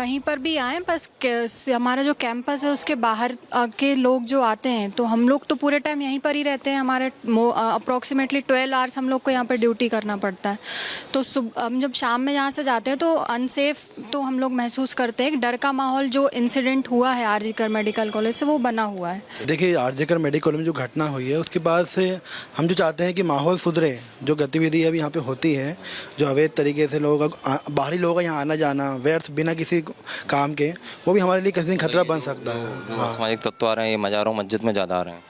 कहीं पर भी आए, बस हमारा जो कैंपस है उसके बाहर के लोग जो आते हैं, तो हम लोग तो पूरे टाइम यहीं पर ही रहते हैं। हमारे अप्रॉक्सीमेटली 12 आवर्स हम लोग को यहाँ पर ड्यूटी करना पड़ता है। तो हम जब शाम में यहाँ से जाते हैं तो अनसेफ तो हम लोग महसूस करते हैं। डर का माहौल जो इंसिडेंट हुआ है आरजीकर मेडिकल कॉलेज से वो बना हुआ है। देखिए, आरजीकर मेडिकल कॉलेज में जो घटना हुई है उसके बाद से हम जो चाहते हैं कि माहौल सुधरे। जो गतिविधि अभी यहाँ पे होती है, जो अवैध तरीके से लोग बाहरी लोगों का यहाँ आना जाना व्यर्थ बिना किसी काम के, वो भी हमारे लिए किसी खतरा बन सकता है। सामाजिक तत्व आ रहे हैं, ये मज़ारों मस्जिद में ज़्यादा आ रहे हैं।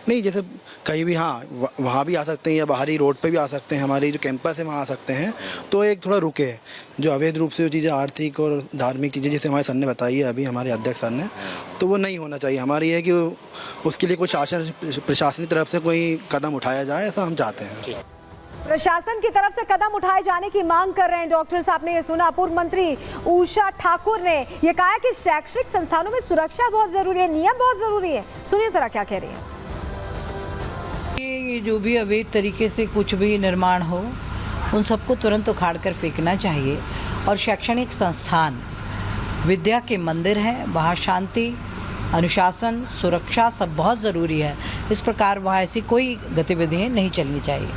नहीं, जैसे कहीं भी वहाँ भी आ सकते हैं या बाहरी रोड पे भी आ सकते हैं, हमारी जो कैंपस है वहाँ आ सकते हैं। तो एक थोड़ा रुके, जो अवैध रूप से जो चीज़ें आर्थिक और धार्मिक चीज़ें जैसे हमारे सर ने बताई है अभी, हमारे अध्यक्ष सर ने, तो वो नहीं होना चाहिए। हमारी है कि उसके लिए कोई शासन प्रशासनिक तरफ से कोई कदम उठाया जाए, ऐसा हम चाहते हैं। प्रशासन की तरफ से कदम उठाए जाने की मांग कर रहे हैं डॉक्टर्स। आपने ये सुना, पूर्व मंत्री उषा ठाकुर ने ये कहा कि शैक्षणिक संस्थानों में सुरक्षा बहुत जरूरी है, नियम बहुत जरूरी है। सुनिए जरा क्या कह रही है। ये जो भी अवैध तरीके से कुछ भी निर्माण हो, उन सबको तुरंत उखाड़ कर फेंकना चाहिए। और शैक्षणिक संस्थान विद्या के मंदिर हैं, वहाँ शांति, अनुशासन, सुरक्षा सब बहुत ज़रूरी है। इस प्रकार वहाँ ऐसी कोई गतिविधियाँ नहीं चलनी चाहिए।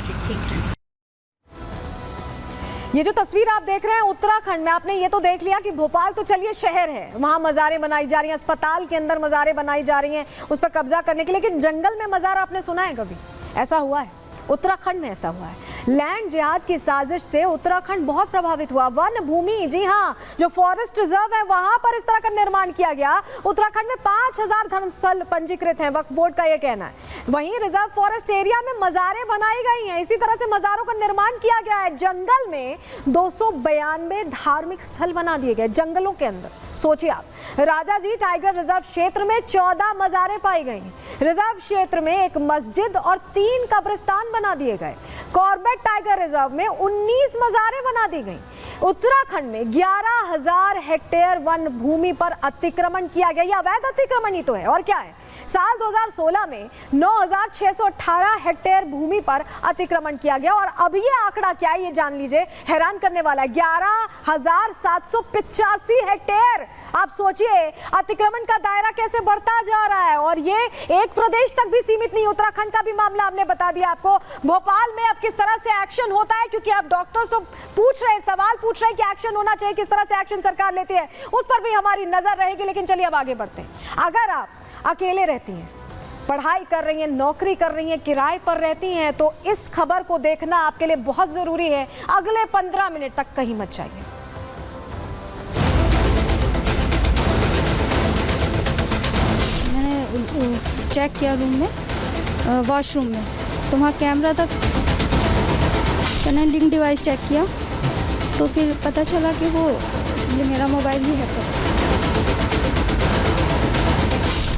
ये जो तस्वीर आप देख रहे हैं उत्तराखंड में, आपने ये तो देख लिया कि भोपाल तो चलिए शहर है, वहाँ मज़ारें बनाई जा रही हैं, अस्पताल के अंदर मज़ारें बनाई जा रही हैं उस पर कब्जा करने के लिए। लेकिन जंगल में मज़ार आपने सुना है कभी? ऐसा हुआ है? उत्तराखंड में ऐसा हुआ है। लैंड जिहाद की साजिश से उत्तराखंड बहुत प्रभावित हुआ। वन भूमि, जी हाँ, जो फॉरेस्ट रिजर्व है वहां पर इस तरह का निर्माण किया गया। उत्तराखंड में 5000 धर्मस्थल पंजीकृत हैं, वक्फ बोर्ड का यह कहना है। वहीं रिजर्व फॉरेस्ट एरिया में मज़ारें बनाई गई हैं। इसी तरह से मज़ारों का निर्माण किया गया है। जंगल में 292 धार्मिक स्थल बना दिए गए जंगलों के अंदर। सोचिए आप, राजाजी टाइगर रिजर्व क्षेत्र में 14 मज़ारें पाई गई। रिजर्व क्षेत्र में एक मस्जिद और 3 कब्रिस्तान बना दिए गए। कॉर्बेट टाइगर रिजर्व में 19 मज़ारें बना दी गई। उत्तराखंड में 11,000 हेक्टेयर वन भूमि पर अतिक्रमण किया गया। यह अवैध अतिक्रमण ही तो है, और क्या है। साल 2016 में 9,618 हेक्टेयर भूमि पर अतिक्रमण किया गया। और अब ये आंकड़ा क्या है ये जान लीजिए, हैरान करने वाला है। 11,785 हेक्टेयर। आप सोचिए अतिक्रमण का दायरा कैसे बढ़ता जा रहा है। और ये एक प्रदेश तक भी सीमित नहीं, उत्तराखंड का भी मामला हमने बता दिया आपको। भोपाल में अब किस तरह से एक्शन होता है, क्योंकि अब डॉक्टर्स तो पूछ रहे हैं, सवाल पूछ रहे हैं कि एक्शन होना चाहिए, किस तरह से एक्शन सरकार लेती है, उस पर भी हमारी नजर रहेगी। लेकिन चलिए अब आगे बढ़ते हैं। अगर आप अकेले रहती हैं, पढ़ाई कर रही हैं, नौकरी कर रही हैं, किराए पर रहती हैं, तो इस खबर को देखना आपके लिए बहुत जरूरी है। अगले 15 मिनट तक कहीं मत जाइए। मैंने चेक किया रूम में, वॉशरूम में, तो वहाँ कैमरा था। कनेक्टिंग डिवाइस चेक किया तो फिर पता चला कि वो ये मेरा मोबाइल ही है।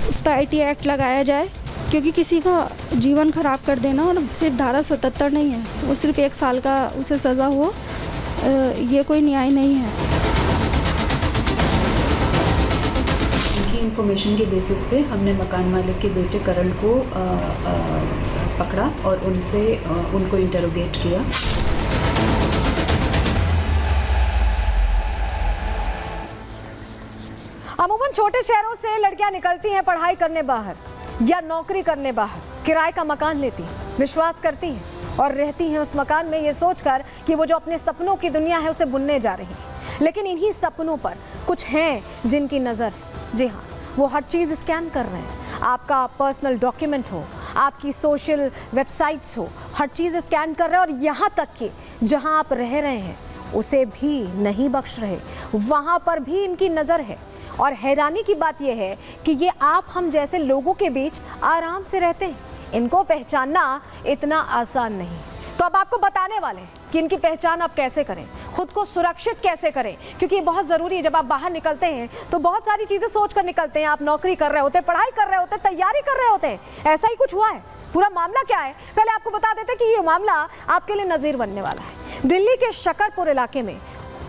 उस पर IT एक्ट लगाया जाए, क्योंकि किसी का जीवन खराब कर देना, और सिर्फ धारा 77 नहीं है, वो सिर्फ 1 साल का उसे सज़ा हो, ये कोई न्याय नहीं है। उनकी इंफॉर्मेशन के बेसिस पे हमने मकान मालिक के बेटे करण को पकड़ा और उनको इंटरोगेट किया। अमूमन छोटे शहरों से लड़कियां निकलती हैं पढ़ाई करने बाहर या नौकरी करने बाहर, किराए का मकान लेती हैं, विश्वास करती हैं और रहती हैं उस मकान में ये सोचकर कि वो जो अपने सपनों की दुनिया है उसे बुनने जा रही हैं। लेकिन इन्हीं सपनों पर कुछ हैं जिनकी नज़र है। जी हाँ, वो हर चीज़ स्कैन कर रहे हैं। आपका पर्सनल डॉक्यूमेंट हो, आपकी सोशल वेबसाइट्स हो, हर चीज़ स्कैन कर रहे हैं। और यहाँ तक कि जहाँ आप रह रहे हैं उसे भी नहीं बख्श रहे, वहाँ पर भी इनकी नज़र है। और हैरानी की बात यह है कि ये आप हम जैसे लोगों के बीच आराम से रहते हैं। इनको पहचानना इतना आसान नहीं। तो अब आपको बताने वाले हैं कि इनकी पहचान आप कैसे करें, खुद को सुरक्षित कैसे करें, क्योंकि ये बहुत ज़रूरी है। जब आप बाहर निकलते हैं तो बहुत सारी चीज़ें सोच कर निकलते हैं। आप नौकरी कर रहे होते हैं, पढ़ाई कर रहे होते हैं, तैयारी कर रहे होते हैं। ऐसा ही कुछ हुआ है। पूरा मामला क्या है पहले आपको बता देते हैं कि ये मामला आपके लिए नज़ीर बनने वाला है। दिल्ली के शकरपुर इलाके में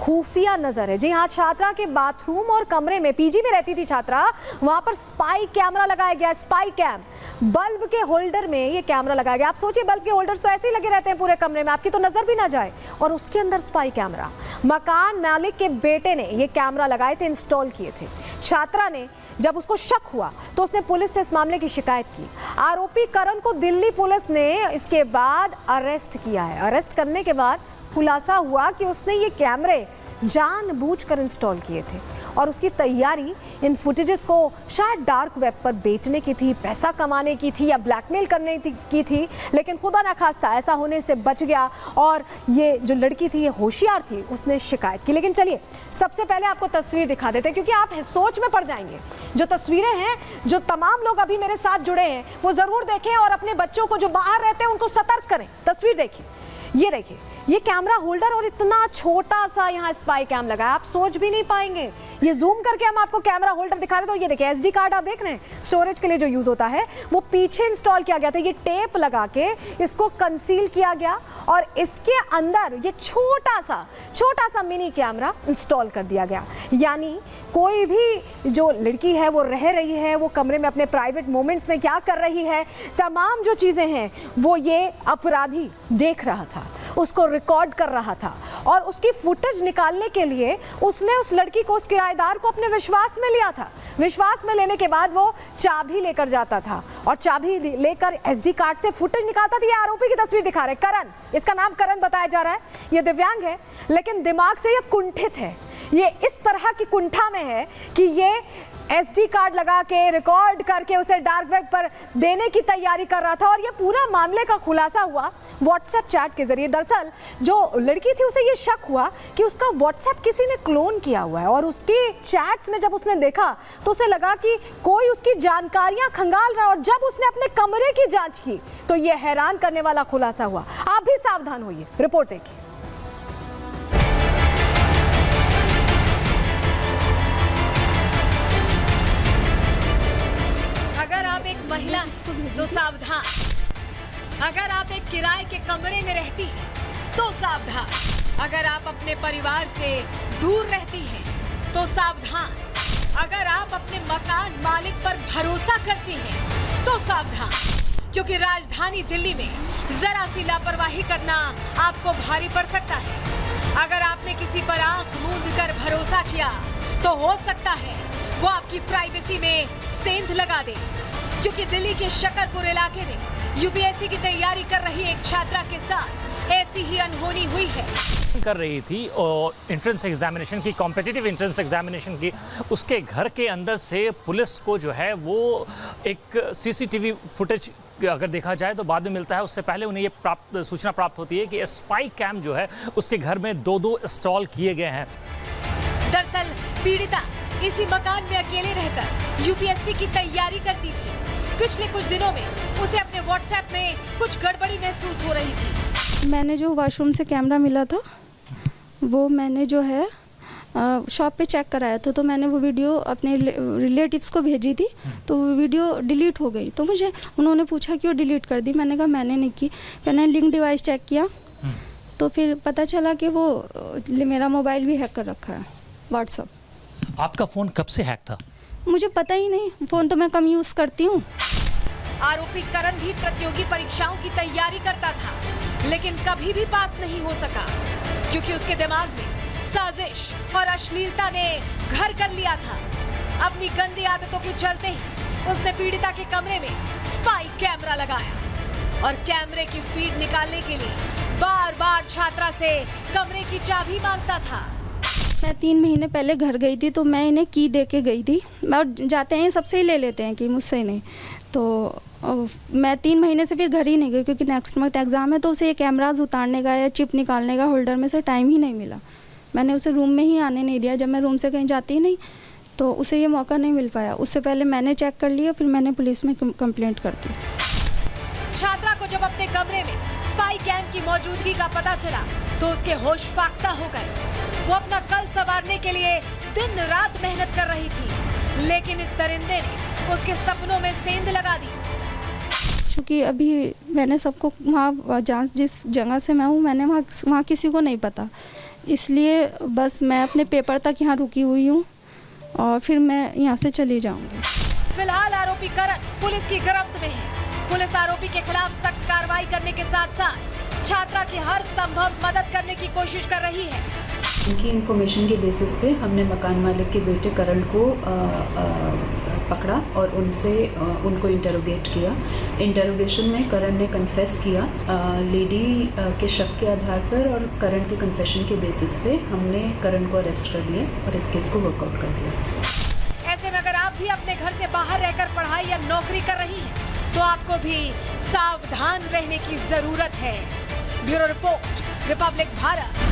खुफिया नजर है। जी हाँ, छात्रा के बाथरूम और कमरे में, पीजी में रहती थी छात्रा, वहां पर स्पाई कैमरा लगाया गया। स्पाई कैम, बल्ब के होल्डर में ये कैमरा लगाया गया। आप सोचिए, बल्ब के होल्डर्स तो ऐसे ही लगे रहते हैं पूरे कमरे में, आपकी तो नजर भी ना जाए, और उसके अंदर स्पाई कैमरा। मकान मालिक के बेटे ने ये कैमरा लगाए थे, इंस्टॉल किए थे। छात्रा ने जब उसको शक हुआ तो उसने पुलिस से इस मामले की शिकायत की। आरोपी करण को दिल्ली पुलिस ने इसके बाद अरेस्ट किया है। अरेस्ट करने के बाद खुलासा हुआ कि उसने ये कैमरे जानबूझकर इंस्टॉल किए थे और उसकी तैयारी इन फुटेजेस को शायद डार्क वेब पर बेचने की थी, पैसा कमाने की थी या ब्लैकमेल करने की थी। लेकिन खुदा ना खास्ता ऐसा होने से बच गया और ये जो लड़की थी, ये होशियार थी, उसने शिकायत की। लेकिन चलिए सबसे पहले आपको तस्वीर दिखा देते हैं, क्योंकि आप सोच में पड़ जाएंगे। जो तस्वीरें हैं, जो तमाम लोग अभी मेरे साथ जुड़े हैं, वो ज़रूर देखें और अपने बच्चों को जो बाहर रहते हैं उनको सतर्क करें। तस्वीर देखिए, ये देखिए, ये कैमरा होल्डर और इतना छोटा सा यहाँ स्पाई कैम लगा है, आप सोच भी नहीं पाएंगे। ये जूम करके हम आपको कैमरा होल्डर दिखा रहे, तो ये देखिए एसडी कार्ड आप देख रहे हैं, स्टोरेज के लिए जो यूज होता है, वो पीछे इंस्टॉल किया गया था। ये टेप लगा के इसको कंसील किया गया और इसके अंदर ये छोटा सा मिनी कैमरा इंस्टॉल कर दिया गया। यानी कोई भी जो लड़की है वो रह रही है, वो कमरे में अपने प्राइवेट मोमेंट्स में क्या कर रही है, तमाम जो चीज़ें हैं वो ये अपराधी देख रहा था, उसको रिकॉर्ड कर रहा था। और उसकी फुटेज निकालने के लिए उसने उस लड़की को, उस किराएदार को अपने विश्वास में लिया था। विश्वास में लेने के बाद वो चाबी लेकर जाता था और चाबी लेकर एसडी कार्ड से फुटेज निकालता था। ये आरोपी की तस्वीर दिखा रहे, करण, इसका नाम करण बताया जा रहा है। ये दिव्यांग है लेकिन दिमाग से ये कुंठित है। ये इस तरह की कुंठा में है कि ये एसडी कार्ड लगा के रिकॉर्ड करके उसे डार्क वेब पर देने की तैयारी कर रहा था। और ये पूरा मामले का खुलासा हुआ व्हाट्सएप चैट के जरिए। दरअसल जो लड़की थी उसे ये शक हुआ कि उसका व्हाट्सएप किसी ने क्लोन किया हुआ है और उसके चैट्स में जब उसने देखा तो उसे लगा कि कोई उसकी जानकारियां खंगाल रहा है। और जब उसने अपने कमरे की जांच की तो ये हैरान करने वाला खुलासा हुआ। आप भी सावधान होइए। रिपोर्ट देखिए। अगर आप एक महिला तो सावधान, अगर आप एक किराए के कमरे में रहती हैं तो सावधान, अगर आप अपने परिवार से दूर रहती हैं तो सावधान, अगर आप अपने मकान मालिक पर भरोसा करती हैं तो सावधान, क्योंकि राजधानी दिल्ली में जरा सी लापरवाही करना आपको भारी पड़ सकता है। अगर आपने किसी पर आंख मूंद कर भरोसा किया तो हो सकता है वो आपकी प्राइवेसी में सेंध लगा दे। क्योंकि दिल्ली के शकरपुर इलाके में यूपीएससी की तैयारी कर रही एक छात्रा के साथ ऐसी ही अनहोनी हुई है। कर रही थी और एंट्रेंस एग्जामिनेशन की, कॉम्पिटिटिव एंट्रेंस एग्जामिनेशन की, उसके घर के अंदर से पुलिस को जो है वो एक सीसीटीवी फुटेज अगर देखा जाए तो बाद में मिलता है। उससे पहले उन्हें ये सूचना प्राप्त होती है कि स्पाई कैम जो है उसके घर में 2-2 इंस्टॉल किए गए हैं। दरअसल पीड़िता इसी मकान में अकेले रहकर यूपीएससी की तैयारी करती थी। पिछले कुछ दिनों में उसे अपने व्हाट्सएप में कुछ गड़बड़ी महसूस हो रही थी। मैंने जो वॉशरूम से कैमरा मिला था वो मैंने जो है शॉप पे चेक कराया था, तो मैंने वो वीडियो अपने रिलेटिव्स को भेजी थी, तो वो वीडियो डिलीट हो गई। तो मुझे उन्होंने पूछा क्यों डिलीट कर दी, मैंने कहा मैंने नहीं की। फिर मैंने लिंक डिवाइस चेक किया तो फिर पता चला कि वो मेरा मोबाइल भी हैक कर रखा है, व्हाट्सअप। आपका फ़ोन कब से हैक था? मुझे पता ही नहीं, फ़ोन तो मैं कम यूज़ करती हूँ। आरोपी करण भी प्रतियोगी परीक्षाओं की तैयारी करता था लेकिन कभी भी पास नहीं हो सका, क्योंकि उसके दिमाग में साजिश और अश्लीलता ने घर कर लिया था। अपनी गंदी आदतों के चलते ही उसने पीड़िता के कमरे में स्पाई कैमरा लगाया और कैमरे की फीड निकालने के लिए बार बार छात्रा से कमरे की चाबी मांगता था। मैं 3 महीने पहले घर गई थी तो मैं इन्हें की दे के गई थी। मैं जाते हैं सबसे ही ले लेते हैं कि मुझसे नहीं, तो मैं 3 महीने से फिर घर ही नहीं गई, क्योंकि नेक्स्ट मंथ एग्ज़ाम है। तो उसे ये कैमराज उतारने का या चिप निकालने का होल्डर में से टाइम ही नहीं मिला। मैंने उसे रूम में ही आने नहीं दिया। जब मैं रूम से कहीं जाती ही नहीं तो उसे ये मौका नहीं मिल पाया। उससे पहले मैंने चेक कर लिया, फिर मैंने पुलिस में कंप्लेंट कर दी। छात्रा को जब अपने कमरे में स्पाई कैम की मौजूदगी का पता चला तो उसके होश फाख्ता हो गए। वो अपना कल संवारने के लिए दिन रात मेहनत कर रही थी, लेकिन इस दरिंदे ने उसके सपनों में सेंध लगा दी। क्योंकि अभी मैंने सबको वहाँ जिस जगह से मैं हूँ, मैंने वहाँ किसी को नहीं पता इसलिए बस मैं अपने पेपर तक यहाँ रुकी हुई हूँ और फिर मैं यहाँ से चली जाऊँगी। फिलहाल आरोपी करण पुलिस की गिरफ्त में है। पुलिस आरोपी के खिलाफ सख्त कार्रवाई करने के साथ साथ छात्रा की हर संभव मदद करने की कोशिश कर रही है। उनकी इन्फॉर्मेशन के बेसिस पे हमने मकान मालिक के बेटे करण को पकड़ा और उनको इंटरोगेट किया। इंटरोगेशन में करण ने कन्फेस किया। लेडी के शक के आधार पर और करण के कन्फेशन के बेसिस पे हमने करण को अरेस्ट कर लिया और इस केस को वर्कआउट कर दिया। ऐसे में अगर आप भी अपने घर से बाहर रहकर पढ़ाई या नौकरी कर रही हैं तो आपको भी सावधान रहने की जरूरत है। Bureau report, Republic Bharat.